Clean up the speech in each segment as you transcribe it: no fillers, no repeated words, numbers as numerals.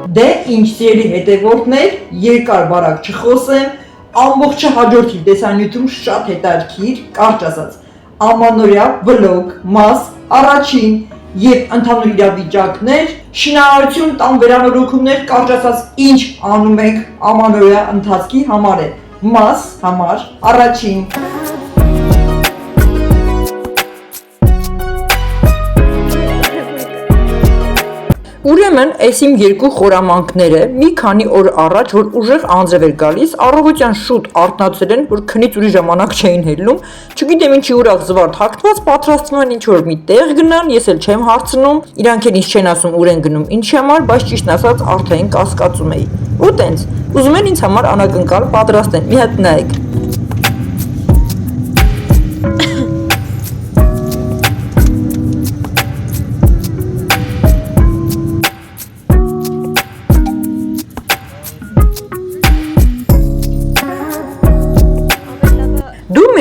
Դե ինչ սիրելի հետևորդներ, երկար բարակ չխոսեմ, ամբողջը հաջորդի տեսանյութում շատ հետաքրքիր, կարճ ասած, ամանորյա վլոգ, մաս, առաջին եւ ընդհանուր իրավիճակներ, շինարարություն տան վերանորոգումներ, կարճ ասած, ինչ անում եք ամանորյա ընթացքի համար է, մաս համար, առաջին Ուրեմն, այս իմ երկու խորամանքները մի քանի օր առաջ, որ ուժեղ անձրև էր գալիս, առավոտյան շուտ արթնացել են, որ քնից ուրիշ ժամանակ չէին ելնում, չգիտեմ ինչի ուրախ զվարթ հագնված, պատրաստվում են ինչ-որ մի տեղ գնան, ես էլ չեմ հարցնում, իրանք էլ ինձ չեն ասում ուր են գնում, ինչի համար, բայց ճիշտն ասած արդեն կասկածում էի։ Ու տենց, ուզում են ինձ համար անակնկալ պատրաստեն, մի հատ նայեք։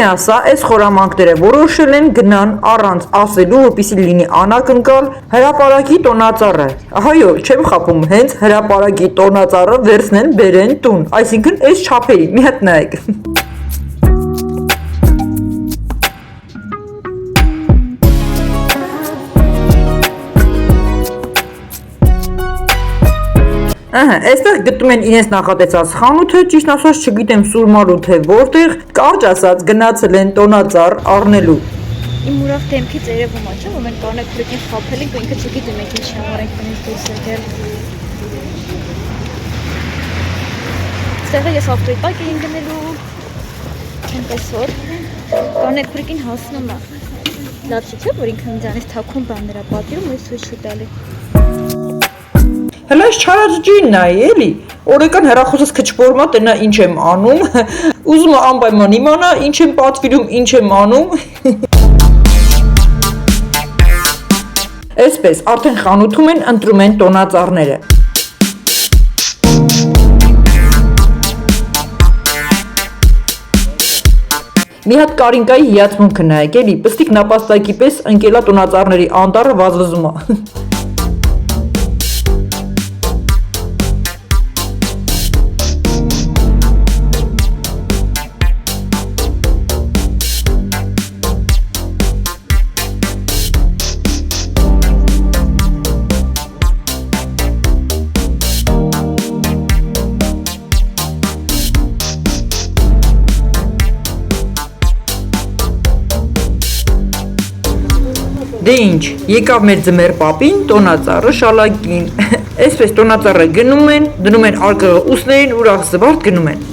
Ասա, այս խորամանքները որոշել են գնան առանց ասելու, որպեսզի լինի անակնկալ հրապարակի տոնածառը։ Այո, չեմ խաբում, հենց հրապարակի տոնածառը վերցնեն բերեն տուն, այսինքն այս չափերի, մի հատ նայեք։ Այստեղ գտնում են իրենց նախատեսած խանութը, ճիշտ ասած չգիտեմ սուրմալու թե որտեղ, կարճ ասած գնացել են տոնածառ առնելու։ Իմ ուրախ դեմքից երևում է, չէ՞, որ մենք կանեքրիկին խաբել ենք ու ինքը չգիտեմ եք ինչի համար ենք տնից դուրս եկել։ Ստեղը ես ավտոյի տակ էին գնելու, այնպես որ կանեքրիկին հասնում է։ Լավ չի, չէ՞, որ ինքը ինձանից թաքուն բաներ է պատիրում ու ես ցույց չի տալի։ Հələ չարաջին նայի էլի, օրեկան հեռախոսս քչվորմա տնա ինչ եմ անում, ուզում է անպայման իմանա, ինչ եմ պատվիրում, ինչ եմ անում։ Այսպես, արդեն խանութում են ընտրում են տոնածառները։ Մի հատ կարինկայի հիացմունքը նայեք էլի, պստիկ նապաստակի պես ընկելա տոնածառների անտառը վազվզում է։ Դե ինչ, եկավ մեր ձմեր պապին, տոնածառը շալակին, այսպես տոնածառը գնում են, դնում են արկղը ուսներին, ուրախ զվարթ գնում են։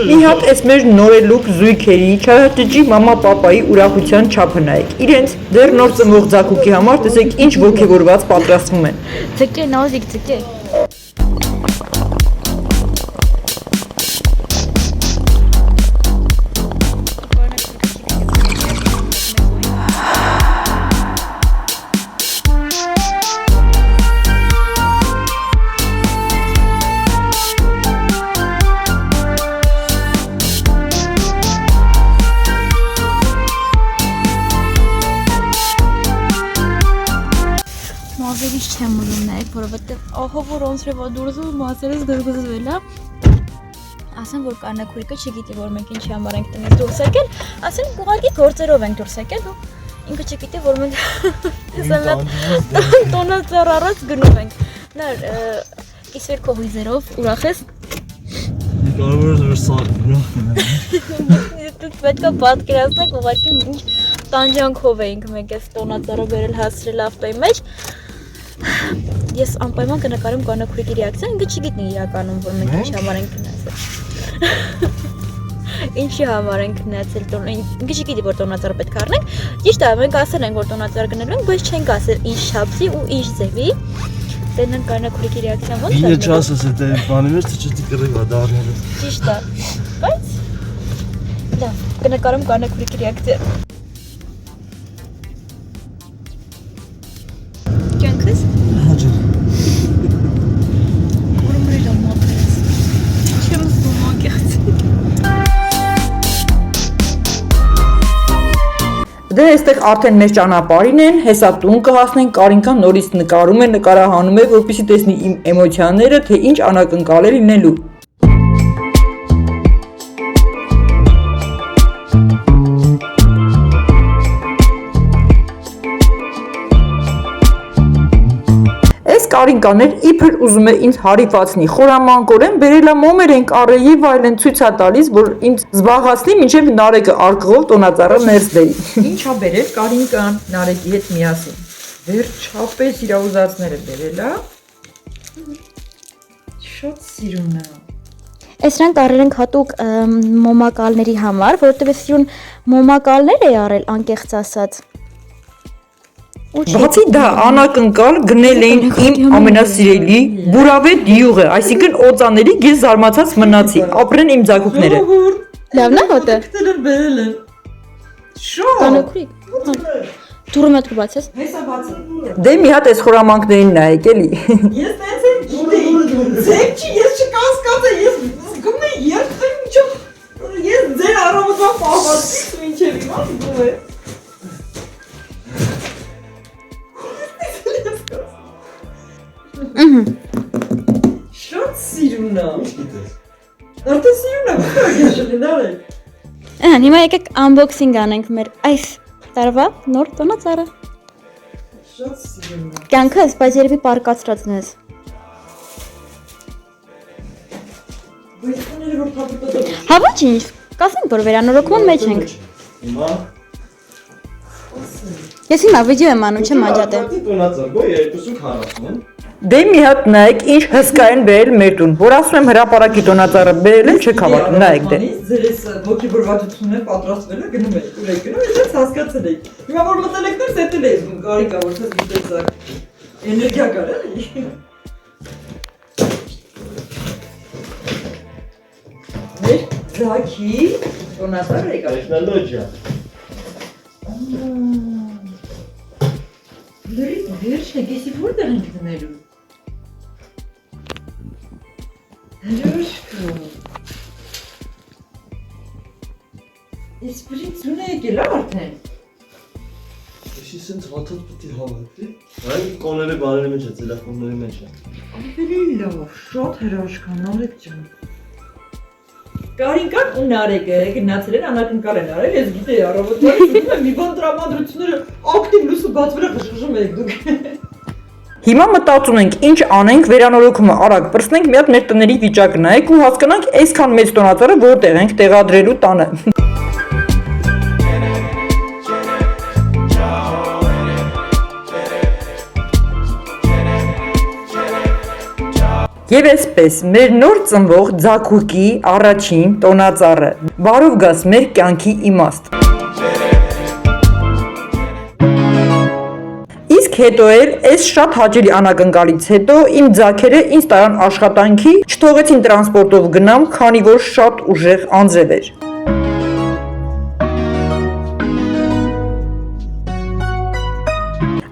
Մի հատ այս մեր նորելուկ զույգերի չարաճճի մամա պապայի ուրախության չափը նայեք, իրենց դեռ նոր ծնվող ձագուկի համար տեսեք ինչ ոգևորված պատրաստվում են։ Ձգե, նազիկ ձգե։ Մազերից չեմ ուզում նայեք, որովհետև ահա որ ոնցրև ադուրզու մազերից գրգզվել է։ Ասեն որ կանեքուրիկը չգիտի որ մենք ինչի համար ենք տնից դուրս եկել, ասեն ուղղակի գործերով ենք դուրս եկել ու ինքը չգիտի որ մենք տոնածառ առած գնում ենք։ Նար կիսվեր քո հույզերով ուրախ ես։ Կարևորը որ սա ուրախ եմ։ Դուք պետք է պատկերացնեք ուղղակի ինչ տանջանքով էինք մենք այս տոնածառը վերել հասրել ավտոյի մեջ։ Ես անպայման կնկարեմ կանեքուրիկի ռեակցիան, ինքը չգիտնի իրականում որ մենք ինչի համար ենք գնացել։ Ինչի համար ենք գնացել ինքը չգիտի որ տոնածառը պետք է առնենք։ Ճիշտ է, մենք ասել ենք որ տոնածառ գնելու ենք, բայց չենք ասել ինչ չափսի ու ինչ ձևի։ Տենան կանեքուրիկի ռեակցիան ո՞նց է։ Ինքը չասես է բանի մեջ չճի կռիվ է դառնալու։ Ճիշտ է։ Բայց լավ, կնկարեմ կանեքուրիկի ռեակցիան։ այստեղ արդեն մեր ճանապարհին են, հեսա տուն կհասնենք, Կարինկան նորից նկարում է, նկարահանում է, որպեսզի տեսնի իմ էմոցիաները, թե ինչ անակնկալ է լինելու։ Այս Կարինկաներ իբր ուզում է ինձ հարիվացնի, խորամանկորեն բերելա մոմեր ենք առել եւ այլն ցույցա տալիս, որ ինձ զբաղացնի մինչեւ Նարեկը արկղով տոնածառը ներս դեի։ Ինչա բերել Կարինկան Նարեկի հետ միասին։ Վերջապես իր ուզածները բերելա։ Շատ սիրուն է։ Այսրանք առել ենք հատուկ մոմակալների համար, որովհետև սիրուն մոմակալներ է առել անկեղծ ասած։ Բացի դա անակնկալ գնել էին իմ ամենասիրելի բուրավետ յուղը, այսինքն օծաների ես զարմացած մնացի, ապրեն իմ ձագուկները։ Լավն է հոտը։ Կտել են բերել են։ Շո։ Տանոքրիկ։ Դուրը մտք բացես։ Հեսա բացը։ Դե մի հատ այս խորամանկներին նայեք էլի։ Ես տենց եմ գիտեի։ Ձեր չի, ես չկասկածա, ես զգում եմ երբեք միջով ես ձեր առավոտվա պահվածից մինչև հիմա զգում եմ։ Շատ սիրուն է։ Արդեն սիրուն է, ո՞ր է դարել։ Հիմա եկեք unboxing անենք մեր այս տարվա նոր տոնածառը։ Շատ սիրուն է։ Կյանքս, բայց երևի պարկացրածն ես։ Բայց քաները որ թափի Հա ոչինչ, կասենք որ վերանորոգման մեջ ենք։ Հիմա Ես հիմա վիդեո եմ անում, չեմ անջատել։ Տոնածառ, գոյ 240։ Դե մի հատ նայեք ինչ հսկա են բերել մեր տուն, որ ասում եմ հրապարակի տոնածառը բերել են, չեք հավատում, նայեք դե։ Ձեր այս ոգևորվածությունը պատրաստվել է գնում եք, ուր եք գնում, ես հասկացել եք։ Հիմա որ մտել եք դուրս հետել եք, կարիքա որ ցած գիտեցակ։ Էներգիա կար էլի։ Մեր ձաքի տոնածառը եկա։ Տեխնոլոգիա։ Լրիվ վերջն է, կեսի որտեղ ենք դնելու։ Հրոշկո։ Ես պրիցուն է եկել արդեն։ Εσύ սենց հաթատ պիտի հավատի։ Այն կոները բարերի մեջ է, տելեֆոնների մեջ է։ Ավելի լավ, շատ հրաշքան, Նարեկ ջան։ Կարինկան ու Նարեկը գնացել են անակնկալ են արել, ես գիտեի առավոտվա ուզում եմ մի բան տրամադրությունները ակտիվ լույսը բացվել է խշշում եք դուք։ Հիմա մտածում ենք ինչ անենք, վերանորոգումը արագ պրծնենք, մի հատ մեր տների վիճակը նայենք ու հասկանանք այսքան մեծ տոնածառը որտեղ ենք տեղադրելու տանը։ Եվ այսպես, մեր նոր ծնվող ձագուկի առաջին տոնածառը, բարով գաս մեր կյանքի իմաստ։ Իսկ հետո էլ, այս շատ հաճելի անակնկալից հետո, իմ ձագերը ինձ տարան աշխատանքի, չթողեցին տրանսպորտով գնամ, քանի որ շատ ուժեղ անձև էր։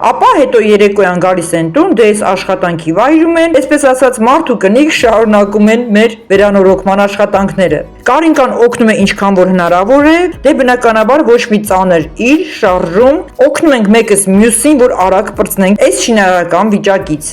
Ապա հետո երեկոյան գալիս են տուն, դե այս աշխատանքի վայրում են, այսպես ասած մարդու կնիկ շարունակում են մեր վերանորոգման աշխատանքները։ Կարինկան օգնում է ինչքան որ հնարավոր է, դե բնականաբար ոչ մի ծանր իր շարժում, օգնում ենք մեկս մյուսին, որ արագ պրծնենք այս շինարարական վիճակից։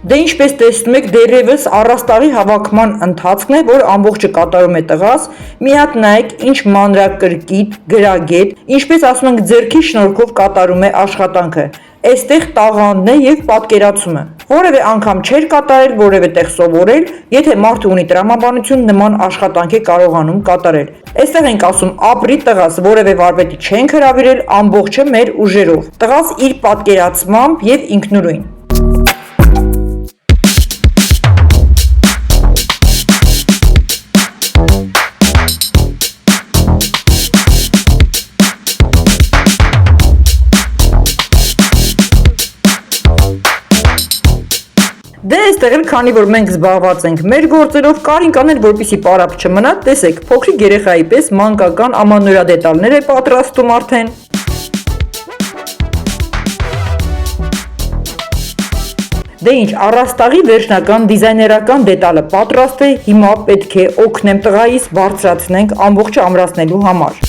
Դե ինչպես տեսնում եք, դեռևս առաստաղի հավաքման ընթացքն է, որ ամբողջը կատարում է տղաս, մի հատ նայեք ինչ մանրակրկիտ, գրագետ, ինչպես ասում ենք ձեռքի շնորհքով կատարում է աշխատանքը, այստեղ տաղանդն է և պատկերացումը, որևէ անգամ չէր կատարել, որևէ տեղ սովորել, եթե մարդը ունի տրամաբանություն նման աշխատանք է կարողանում կատարել, այստեղ ենք ասում ապրի տղաս, որևէ վարպետի չենք հրավիրել, ամբողջը մեր ուժերով, տղաս իր պատկերացմամբ և ինքնուրույն։ Դե այստեղ էլ քանի որ մենք զբաղված ենք մեր գործերով, Կարինկան էլ որպեսի պարապ չմնա, տեսեք, փոքրիկ երեխայի պես մանկական ամանորյա դետալներ է պատրաստում արդեն։ Դե ինչ, առաստաղի վերջնական դիզայներական դետալը պատրաստ է, հիմա պետք է օգնեմ տղայիս բարձրացնենք ամբողջը ամրացնելու համար։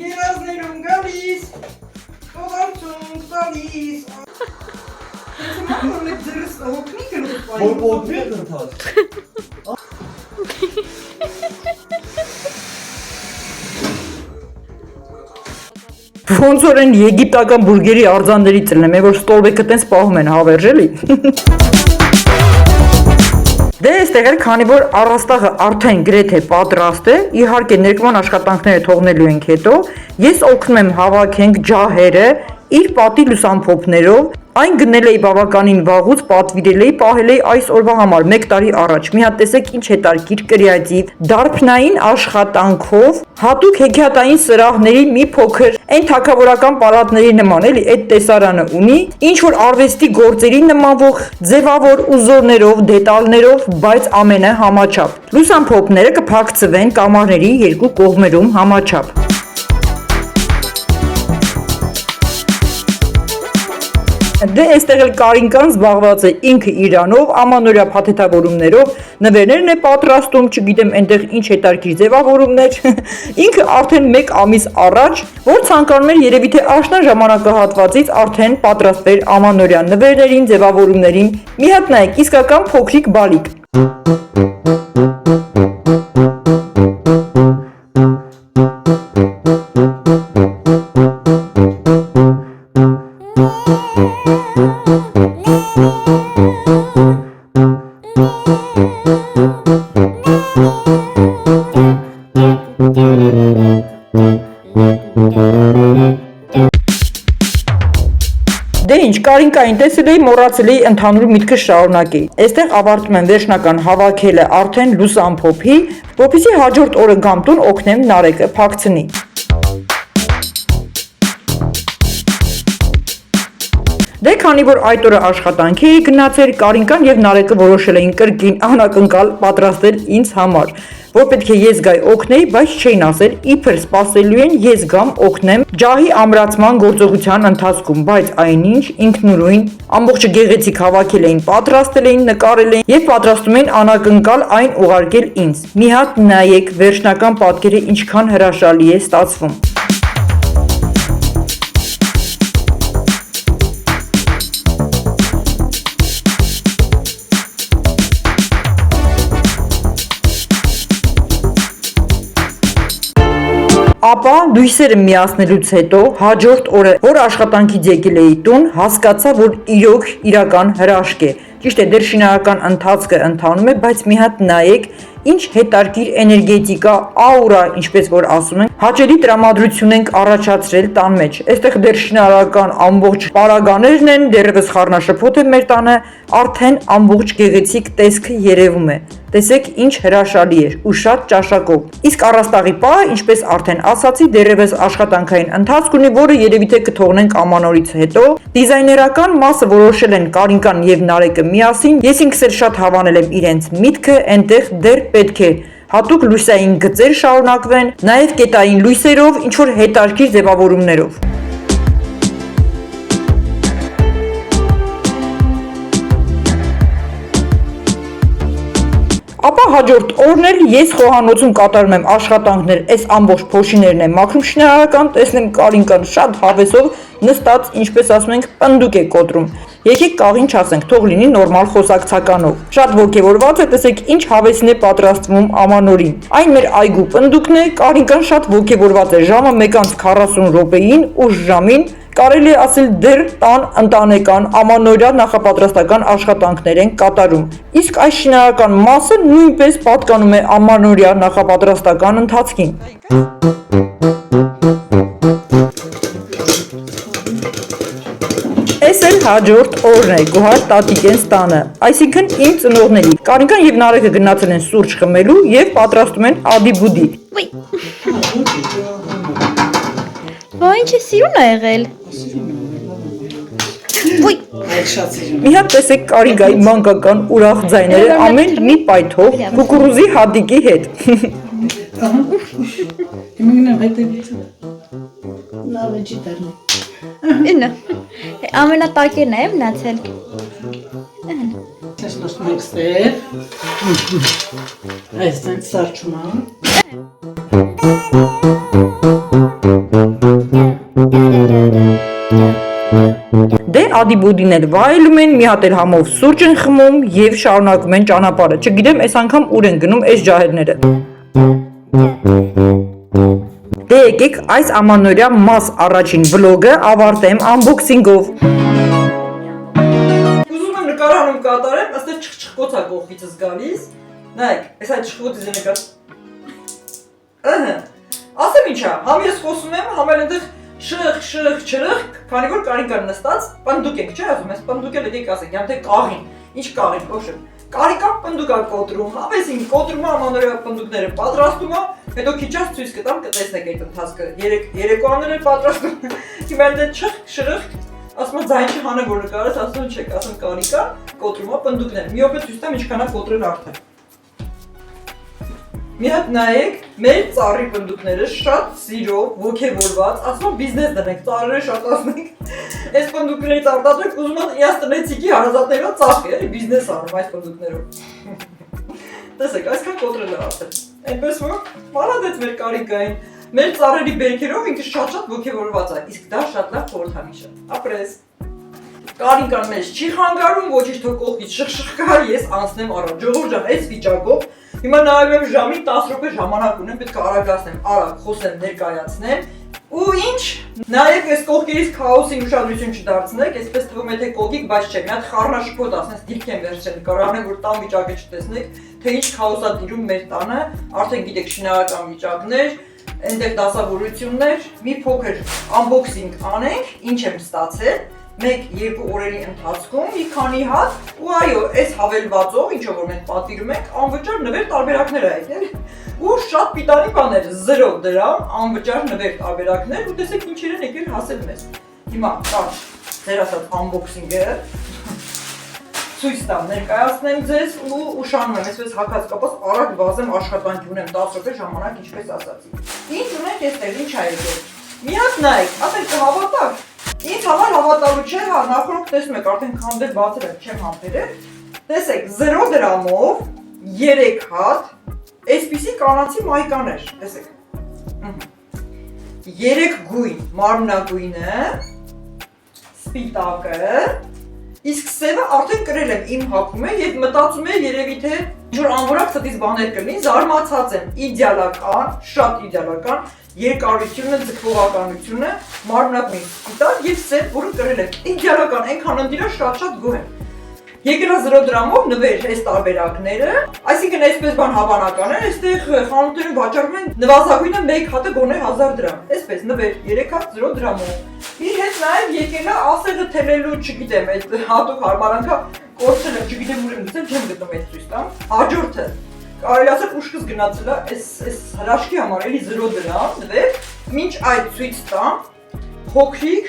Երազներում գալիս, խողարցում գալիս։ Մամա ձերս հոգնի կլուպայ։ Ո՞ր ընթաց։ Ոնց որ են եգիպտական բուրգերի արձանների ծնեմ է, որ ստոլբեկը տենց պահում են հավերժելի։ Դե այստեղ էլ քանի որ առաստաղը արդեն գրեթե պատրաստ է, իհարկե ներկման աշխատանքները թողնելու ենք հետո, ես օգնում եմ հավաքենք ջահերը իր պատի լուսամփոփներով, այն գնել էի բավականին վաղուց, պատվիրել էի, պահել էի այս օրվա համար 1 տարի առաջ։ Մի հատ տեսեք ինչ հետարքիր կրեատիվ, դարբնային աշխատանքով, հատուկ հեքիաթային սրահների մի փոքր, այն թագավորական պալատների նման էլի, այդ տեսարանը ունի, ինչ որ արվեստի գործերի նմանվող ձևավոր ուզորներով, դետալներով, բայց ամենը համաչափ։ Լուսամփոփները կփակցվեն կամարների երկու կողմերում համաչափ։ Դե այստեղ էլ Կարինկան զբաղված է ինքը իրանով, ամանորյա փաթեթավորումներով, նվերներն է պատրաստում, չգիտեմ այնտեղ ինչ հետարքիր ձևավորումներ, ինքը արդեն 1 ամիս առաջ, որ ցանկանում էր երևի թե աշնան ժամանակահատվածից արդեն պատրաստվեր ամանորյա նվերներին, ձևավորումներին, մի հատ նայեք, իսկական փոքրիկ բալիկ։ Դե ինչ, Կարինկային տեսել էի, մոռացել էի ընդհանուր միտքը շարունակեի։ Այստեղ ավարտում եմ վերջնական հավաքելը արդեն լուսամփոփի, որպեսզի հաջորդ օրը գամ տուն օգնեմ Նարեկը փակցնի։ Դե քանի որ այդ օրը աշխատանքի էի գնացել, Կարինկան եւ Նարեկը որոշել էին կրկին անակնկալ պատրաստել ինձ համար, որ պետք է ես գայի օգնեի, բայց չէին ասել, իբր սպասելու են ես գամ օգնեմ ջահի ամրացման գործողության ընթացքում, բայց այնինչ ինքնուրույն ամբողջը գեղեցիկ հավաքել էին, պատրաստել էին, նկարել էին եւ պատրաստում էին անակնկալ այն ուղարկել ինձ։ Մի հատ նայեք վերջնական պատկերը ինչքան հրաշալի է ստացվում։ Ապա լույսերը միացնելուց հետո հաջորդ օրը, որ աշխատանքից եկել էի տուն, հասկացա, որ իրոք իրական հրաշք է։ Ճիշտ է, դեռ շինարարական ընթացքը ընթանում է, բայց մի հատ նայեք, ինչ հետարքիր էներգետիկա, աուրա, ինչպես որ ասում են, հաճելի տրամադրություն ենք առաջացրել տան մեջ։ Այստեղ դեռ շինարարական ամբողջ պարագաներն են, դեռևս խառնաշփոթ է մեր տանը, արդեն ամբողջ գեղեցիկ տեսքը երևում է։ Տեսեք ինչ հրաշալի էր ու շատ ճաշակով։ Իսկ առաստաղի պահը, ինչպես արդեն ասացի, դեռևս աշխատանքային ընթացք ունի, որը երևի թե կթողնենք ամանորից հետո։ Դիզայներական մասը որոշել են Կարինկան եւ Նարեկը միասին։ Ես ինքս էլ շատ հավանել եմ իրենց միտքը, այնտեղ դեռ պետք է հատուկ լույսային գծեր շարունակվեն, նաեւ կետային լույսերով, ինչ որ հետարքիր ձևավորումներով։ Ապա հաջորդ օրն էլ ես խոհանոցում կատարում եմ աշխատանքներ, այս ամբողջ փոշիներն եմ մաքրում շինարարական, տեսնեմ Կարինկան շատ հավեսով նստած, ինչպես ասում ենք, պնդուկ է կոտրում։ Եկեք կաղին չասենք, թող լինի նորմալ խոսակցականով։ Շատ ոգևորված է, տեսեք ինչ հավեսին է պատրաստվում ամանորին։ Այն մեր այգու պնդուկն է, Կարինկան շատ ոգևորված է, ժամը 1:40 րոպեին, ուշ ժամին կարելի է ասել դեռ տան ընտանեկան ամանորյա նախապատրաստական աշխատանքներ են կատարում։ Իսկ այս շինարարական մասը նույնպես պատկանում է ամանորյա նախապատրաստական ընթացքին։ Այս էլ հաջորդ օրն է, Գոհար տատիկենց տանը, այսինքն իմ ծնողների։ Կարինկան եւ Նարեկը գնացել են սուրճ խմելու եւ պատրաստում են ադի-բուդի։ Բա ինչ է սիրուն ա եղել։ Մի հատ տեսեք Կարինկայի մանկական ուրախ ձայները ամեն մի պայթող կուկուռուզի հատիկի հետ։ Ահա։ Հիմա հետևից։ Լավ է չի դառնա։ Ինը։ Ամենատակերն է մնացել։ Ես նստում եմ ստեղ։ Այստեղ սարճում եմ։ Դե ադիբոդին էլ վայելում են, մի հատ էլ համով սուրճ են խմում եւ շարունակում են ճանապարհը։ Չգիտեմ, այս անգամ ուր են գնում այս ջահելները։ Դե եկեք այս ամանորյա մաս առաջին վլոգը ավարտեմ անբոքսինգով։ Ուզում եմ նկարանում կատարեմ, այստեղ չխչխկոց է կողքիցս գալիս։ Նայեք, այս այդ չխկոտից է նկար։ Ահա։ Ասեմ ինչա, համ ես խոսում եմ, համ էլ այնտեղ շրխ, քանի որ կարիկան նստած, պնդուկ ենք, չէ՞ ասում, ես պնդուկ էլ եկեք ասենք, ям թե կաղին, ինչ կաղին, ոչմ։ Կարիկա պնդուկա կոտրում, հավեսին կոտրում է ամանորյա պնդուկները պատրաստում է, հետո քիչած ցույց կտամ կտեսնեք այդ ընթացքը։ Երեկոաներ էլ պատրաստում։ Հիմա դե շրխ, ասում եմ ձայն չհանը որ նկարես, ասում եմ չեք, ասում կարիկա կոտրում է պնդուկները։ Մի օգուտ ցույց տամ ինչքան է կոտրել արդեն։ Մի հատ նայեք, մեր ծառի պնդուկները շատ սիրով, ոգևորված, ասում եմ բիզնես դնենք, ծառերը շատացնենք։ Այս պնդուկներից արտադրենք, ուզում եմ իաս տնեցիկի հարազատներով ծախի, էլի բիզնես անում այս պնդուկներով։ Տեսեք, այսքան կոտրել է արդեն։ Այնպես որ մանադեց մեր կարիկային, մեր ծառերի բերքերով ինքը շատ ոգևորված է, իսկ դա շատ լավ խորհրդանիշ է։ Ապրես։ Կարիկան մեզ չի խանգարում, ոչինչ թող կողքից շխշխկա, ես անցնեմ առաջ։ Ժողովուրդ ջան, այս վիճակով հիմա նայում եմ ժամի 10 րոպե ժամանակ ունեմ, պետք է արագացնեմ, արագ խոսեմ, ներկայացնեմ։ Ու ինչ, նաև այս կողքերից քաոսի ուշադրություն չդարձնեք, այսպես թվում է թե կողքիկ, բայց չէ, մի հատ խառնաշփոթ ասես դիրք եմ վերցրել, կարողանեմ որ տան վիճակը չտեսնեք, թե ինչ քաոս է տիրում մեր տանը, արդեն գիտեք շինարարական վիճակներ, այնտեղ դասավորություններ, մի փոքր unboxing անենք, ինչ եմ ստացել։ 1-2 օրերի ընթացքում մի քանի հատ ու այո, այս հավելվածով, ինչով որ մենք պատվիրում ենք, անվճար նվեր տարբերակներ ա եկել ու շատ պիտանի բաներ, 0 դրամ, անվճար նվեր տարբերակներ ու տեսեք ինչեր են եկել հասել մեզ։ Հիմա կա ձեր ասած unboxing-ը, ցույց տամ, ներկայացնեմ ձեզ ու ուշանում եմ, այսպես հակած կապած արագ վազեմ աշխատանքի ունեմ 10 րոպե ժամանակ ինչպես ասացի։ Ինչ ունենք այստեղ, ինչ ա եկել։ Մի հատ նայեք, ասենք կհավատաք։ Ինձ համար հավատալու չէ, հա, նախորդ տեսնում եք, արդեն քանդել բացել եմ, չեմ համբերել։ Տեսեք, 0 դրամով 3 հատ այսպիսի կանացի մայկաներ, տեսեք։ 3 գույն, մարմնագույնը, սպիտակը, իսկ սևը արդեն կրել եմ իմ հագում է եւ մտածում եմ երևի թե ինչ-որ անորակ ստից բաներ կլինի, զարմացած եմ, իդեալական, շատ իդեալական երկարությունը, ձգվողականությունը, մարմնագույն սպիտակ եւ սև, որը կրել եմ։ Իդեալական, այնքան ընդիրա շատ գոհ եմ։ Եկել է 0 դրամով նվեր այս տարբերակները, այսինքն այսպես բան հավանական է, այստեղ խանութներում վաճառում են նվազագույնը 1 հատը գոնե 1000 դրամ, այսպես նվեր 3 հատ 0 դրամով։ Իր հետ նաև եկել է ասեղը թելելու, չգիտեմ, այդ հատուկ հարմարանքա կորցել եմ, չգիտեմ ուր եմ գցել, չեմ գտնում այդ ցույց տամ։ Հաջորդը կարելի ասել ուշքս գնացել է, այս հրաշքի համար էլի 0 դրամ նվեր, մինչ այդ ցույց տամ փոքրիկ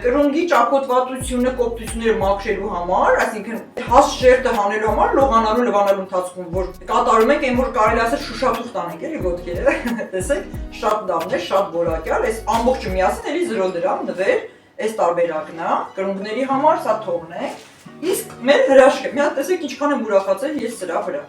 կրունգի ճակոտվածությունը, կոպտությունները մաքրելու համար, այսինքն հաս շերտը հանելու համար լողանալու լվանալու ընթացքում, որ կատարում ենք, այն որ կարելի ասել շուշաթուղթ տանենք էլի ոտքերը, տեսեք, շատ լավն է, շատ որակյալ, այս ամբողջը միասին էլի 0 դրամ նվեր, այս տարբերակն է, կրունգների համար սա թողնենք, իսկ մեր հրաշքը, մի հատ տեսեք ինչքան եմ ուրախացել ես սրա վրա։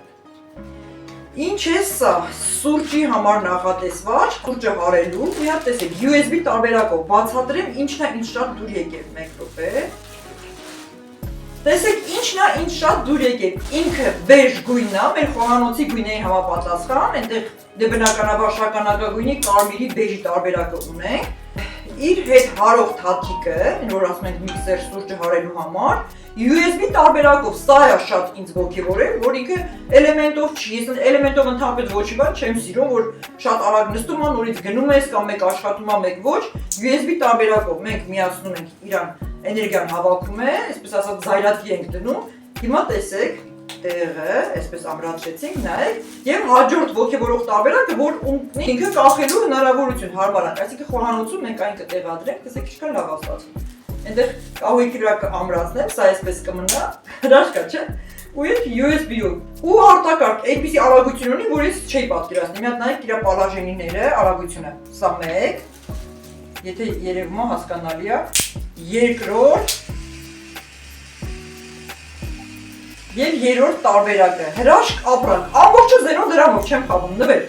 Ինչ է սա, սուրճի համար նախատեսված, սուրճը հարելու, մի հատ տեսեք, USB տարբերակով բացատրեմ ինչն է ինչ շատ դուր եկել, 1 րոպե։ Տեսեք ինչն է ինչ շատ դուր եկել, ինքը բեժ գույնն է, մեր խոհանոցի գույների համապատասխան, այնտեղ դե բնականաբար շագանակագույնի կարմիրի բեժի տարբերակը ունենք։ Իր հետ հարող թաթիկը, որ ասում ենք միքսեր սուրճը հարելու համար, USB տարբերակով, սա է շատ ինձ ոգևորել, որ ինքը էլեմենտով չի, ես էլեմենտով ընդհանրապես ոչ մի բան չեմ սիրում, որ շատ արագ նստում ա, նորից գնում ես կամ մեկ աշխատում ա, մեկ ոչ, USB տարբերակով մենք միացնում ենք իրան էներգիան հավաքում է, այսպես ասած զայրատի ենք դնում, հիմա տեսեք տեղը, այսպես ամրացրեցինք, նայեք, եւ հաջորդ ոգևորող տարբերակը, որ ունի ինքը կախելու հնարավորություն հարմարանք, այսինքն խոհանոցում մենք այն կտեղադրենք, տեսեք ինչքան լավ է ստացվում։ Այնտեղ կահույքի վրա կամրացնեմ, սա այսպես կմնա, հրաշք է, չէ՞։ ու այդ USB-ով։ Ու արտակարգ այդպիսի արագություն ունի, որ ես չի պատկերացնի։ Մի հատ նայեք իր պալաժենիները, արագությունը։ Սա 1, եթե երևում է հասկանալի է, երկրորդ եւ երրորդ տարբերակը։ Հրաշք ապրանք, ամբողջը 0 դրամով չեմ խաբում, նվեր։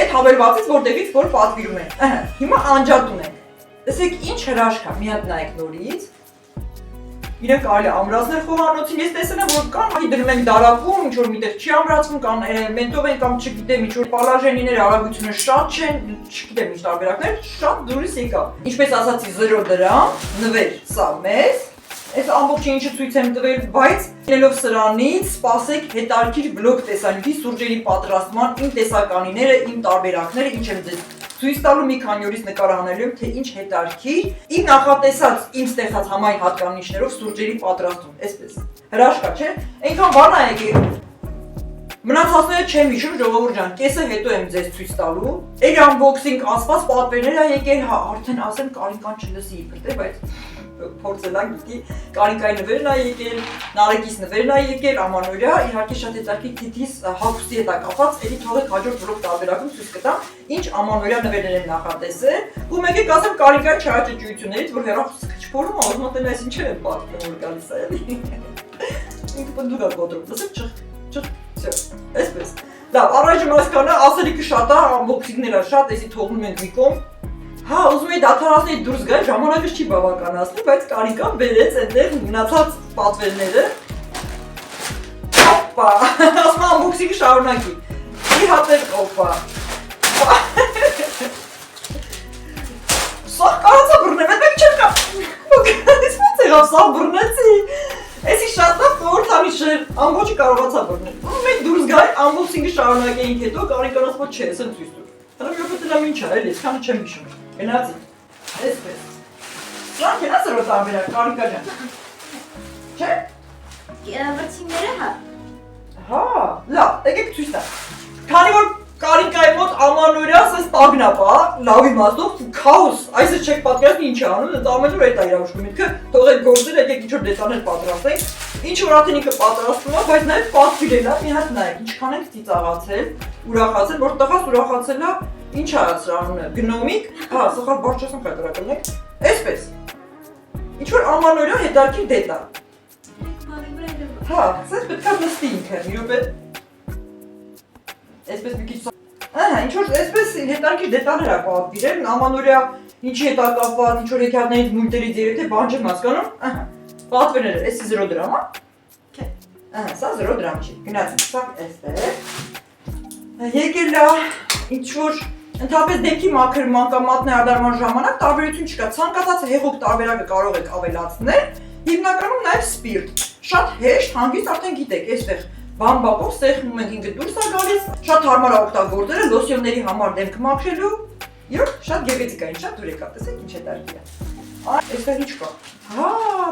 Այդ հավելվածից որտեղից որ պատվիրում են։ Ահա, հիմա անջատ ունենք։ Տեսեք ինչ հրաշք է, մի հատ նայեք նորից։ Իրենք կարելի է ամրացնել խոհանոցին, ես տեսել եմ, որ կան, դնում ենք դարակում, ինչ որ միտեղ չի ամրացվում, կան էլեմենտով են կամ չգիտեմ, ինչ որ պալաժենիները արագությունը շատ չեն, չգիտեմ ինչ տարբերակներ, շատ դուրս եկա։ Ինչպես ասացի 0 դրամ, նվեր, սա մեզ, այս ամբողջը ինչը ցույց եմ տվել, բայց ելնելով սրանից սպասեք հետարքիր վլոգ տեսանյութի սուրճերի պատրաստման իմ տեսականիները, իմ տարբերակները, ինչ եմ ձեզ ցույց տալու մի քանի օրից նկարահանելու եմ, թե ինչ հետարքիր իմ նախատեսած, իմ ստեղծած համայն հատկանիշներով սուրճերի պատրաստում, այսպես։ Հրաշք է, չէ՞։ Այնքան բան ա եկել։ Մնացածները չեմ հիշում, ժողովուրդ ջան, կեսը հետո եմ ձեզ ցույց տալու։ Էլի unboxing ասված պատվերներ ա եկել, հա, արդեն ասեմ Կարինկան չլսի իբրտե, բայց փորձելակ գիտի, Կարինկայի նվերն ա եկել, Նարեկիս նվերն ա եկել, Ամանորյա, իհարկե շատ հետաքրքիր թիթիս հագուստի հետ ա կապված, էլի թողեք հաջորդ վլոգ տարբերակում ցույց կտամ, ինչ Ամանորյա նվերներ եմ նախատեսել, ու մեկ եք ասեմ Կարինկայի չհաճճություններից, որ հեռախոսը քչփորում ա, ուզում ատել այս ինչեր եմ պատմում, որ գալիս ա էլի։ Ինքը պնդուկ ա կոտրում, լսեք չխ, այսպես։ Լավ, առայժմ հասկանա, ասելիքը շատ ա, unboxing-ները շատ, էսի թողնում ենք մի կողմ։ Հա, ուզում էի դադարացնել դուրս գալ, ժամանակը չի բավականացնի, բայց Կարինկան բերեց այնտեղ մնացած պատվերները։ Օպա, ասում unboxing-ը շարունակի։ Մի հատ էլ օպա։ Սա կարացա բռնեմ, այդ մեկ չեմ կա։ Այս ոնց եղավ, սա բռնեցի։ Էսի շատ լավ խորհրդանիշ էր, ամբողջը կարողացա բռնել։ Մենք դուրս գալ, unboxing-ը շարունակեինք հետո, Կարինկան ասում չէ, ես եմ ցույց տուր։ Հələ մի օգուտ լավ ինչ է, էլի, այսքանը չեմ հիշում։ Գնացի։ Այսպես։ Սրանք են ասել որ տարբերակ, Կարինկա ջան։ Չէ՞։ Վրցինները հա։ Հա, լավ, եկեք ցույց տա։ Քանի որ Կարինկայի մոտ Ամանորյա սենց տագնապ է, լավ իմաստով, քաոս, այսը չեք պատկերացնի ինչ է անում, այդ ամեն օր այդ է իր ուշքում միտքը, թողեք գործել, եկեք ինչ որ դետալներ պատրաստենք, ինչ որ արդեն ինքը պատրաստվում է, բայց նաև պատվիրել է, մի հատ նայեք, ինչքան ենք ծիծաղացել, ուրախացել, որ տղաս ուրախացել է, ինչ է սրա անունը, գնոմիկ, հա, սխալ բարձ չասեմ խայտարակելնեք, այսպես, ինչ որ Ամանորյա հետարքիր դետալ։ Հա, սենց պետք է նստի ինքը, մի րոպե։ Այսպես մի քիչ ահա, ինչ որ այսպես հետարքիր դետալներ ա պատվիրել, Ամանորյա ինչի հետ ա կապված, ինչ որ հեքիաթներից մուլտերից երեք թե բան չեմ հասկանում, ահա, պատվերները, էսի 0 դրամ ա։ Ահա, սա 0 դրամ չի, գնացինք, սա այստեղ։ Եկել ա, ինչ որ ընդհանրապես դեպքի մաքրման կամ մատնե հարդարման ժամանակ տարբերություն չկա, ցանկացած հեղուկ տարբերակը կարող եք ավելացնել, հիմնականում նաև սպիրտ, շատ հեշտ, հանգիստ արդեն գիտեք, այստեղ բամբակով սեղմում ենք ինքը դուրս է գալիս, շատ հարմար է օգտագործել, լոսյոնների համար դեմք մաքրելու, իրոք շատ գեղեցիկ է, շատ դուրեկա, տեսեք ինչ հետարքիր է։ Այստեղ ինչ կա։ Հա,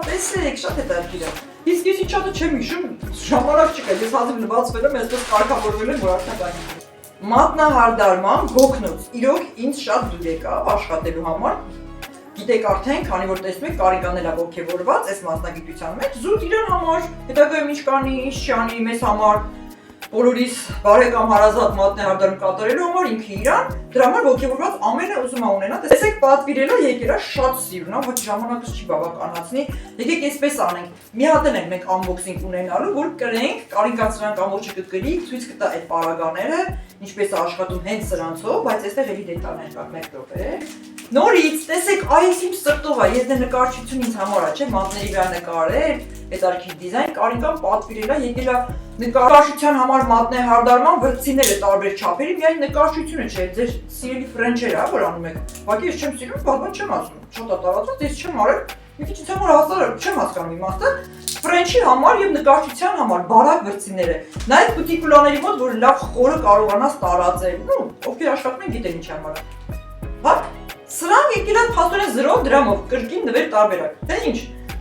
տեսեք, շատ հետարքիր է։ Իսկ ես ինչ հատը չեմ հիշում, ժամանակ չկա, ես հազիվ լվացվել եմ, այսպես կարգավորվել եմ, որ արդեն բանի։ Մատնահարդարման գոգնոց, իրոք ինձ շատ դուրեկա աշխատելու համար։ Գիտեք արդեն, քանի որ տեսնում եք Կարինկան էլ է ողջևորված այս մասնագիտության մեջ, զուտ իրեն համար, հետագայում ինչ կանի, ինչ չանի, մեզ համար, բոլորիս բարեկամ հարազատ մատնահարդարում կատարելու համար ինքը իրան, դրա համար ողջևորված ամենը ուզում է ունենա, տեսեք պատվիրելը եկել է շատ սիրուն, ոչ ժամանակս չի բավականացնի, եկեք այսպես անենք, մի հատ էլ ենք մենք unboxing ունենալու, որ կրենք, Կարինկան սրանք ամբողջը կգրի, ցույց կտա այդ պարագաները, ինչպես է աշխատում հենց սրանցով, բայց այստեղ էլի դետալներ կան, մեկ րոպե։ Նորից, տեսեք, այս իմ սրտով է, ես դե նկարչություն ինձ համար է, չէ, մատների վրա նկարել, հետարքիր դիզայն, Կարինկան պատվիրել է, եկել է նկարչության համար մատնե հարդարման վրցիները տարբեր չափերի, միայն նկարչությունը չէ, ձեր սիրելի ֆրենչերը, որ անում եք, ուղղակի ես չեմ սիրում, բան չեմ ասում, շատ է տարածված, ես չեմ արել, մի քիչ ինձ համար հասարակ չեմ հասկանում իմաստը, ֆրենչի համար եւ նկարչության համար բարակ վրցիները, նաեւ կուտիկուլաների մոտ, որ լավ խորը կարողանաս տարածել, ովքեր աշխատում են գիտեն ինչի համար է։ Բա սրանք եկել են փաստորեն 0 դրամով, կրկին նվեր տարբերակ, թե ինչ,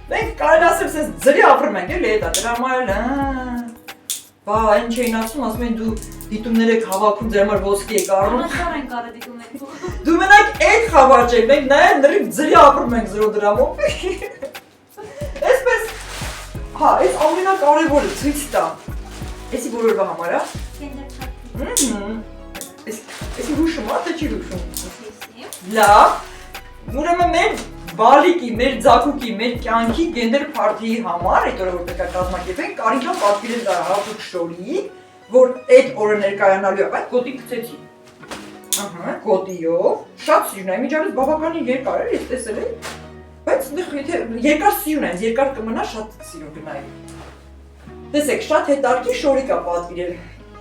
մենք կարելի ասել սենց ձրի ապրում ենք, էլի էտա, դրա համար էլ, բա, այն չէին ասում, ասում են դու դիտումներ եք հավաքում, ձեր համար ոսկի եք առնում։ Անասար են կարը դիտում եք։ Դու մենակ այդ խավաճ եք, մենք նաև նրիվ ձրի ապրում ենք 0 դրամով։ Այսպես, հա, այս ամենակարևորը ցույց տա։ Էսի բոլորվա համար է։ Gender party։ Էսի հուշում է, թե չի հուշում։ Լավ։ Ուրեմն մեր բալիկի, մեր ձակուկի, մեր կյանքի գենդեր փարթիի համար, այդ օրը որ պետք է կազմակերպենք, Կարինչան պատվիրել դա հատուկ շորի, որ այդ օրը ներկայանալու է, այդ գոտի գցեցի։ Ահա, գոտիով, շատ սիրուն է, միջավայրից բավականին երկար էր, ես տեսել եմ, բայց եթե երկար սիրուն է, երկար կմնա, շատ սիրուն գնայի։ Տեսեք, շատ հետարքի շորիկ է պատվիրել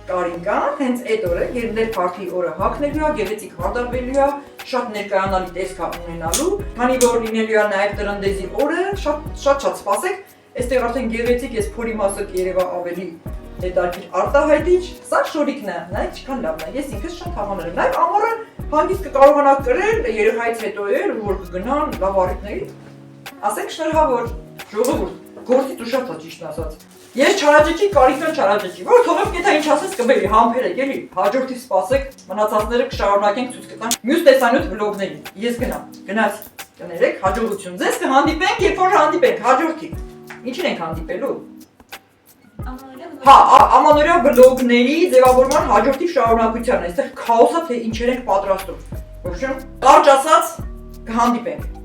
Կարինկան, հենց այդ օրը, գենդեր փարթիի օրը հագնելու է, գեղեցիկ հարդարվելու է, շատ ներկայանալի տեսք է ունենալու, քանի որ լինելու է նաև տրնդեզի օրը, շատ սպասեք, այստեղ արդեն գեղեցիկ էս փորի մասը կերևա ավելի հետաքրքիր արտահայտիչ, սա շորիկն է, նայեք ինչքան լավն է, ես ինքս շատ հավանել եմ, նաև ամառը հանգիստ կկարողանա կրել, երեխայից հետո էր, որ կգնան լավ առիթների, ասենք շնորհավոր, ժողովուրդ, գործից ուշացա ճիշտն ասած։ Ես չարաճճի, Կարինկան չարաճճի, որ թողով կետա ինչ ասես կբերի, համբերեք էլի, հաջորդի սպասեք, մնացածները կշարունակենք ցույց կտանք մյուս տեսանյութ վլոգներին։ Ես գնամ, գնացի, կներեք, հաջողություն։ Ձեզ կհանդիպենք, երբ որ հանդիպենք, հաջորդի։ Ինչին ենք հանդիպելու։ Հա, ամանորյա վլոգների ձևավորման հաջորդի շարունակության, այստեղ քաոսա թե ինչեր ենք պատրաստում։ Ոչ, կարճ ասած, կհանդիպենք։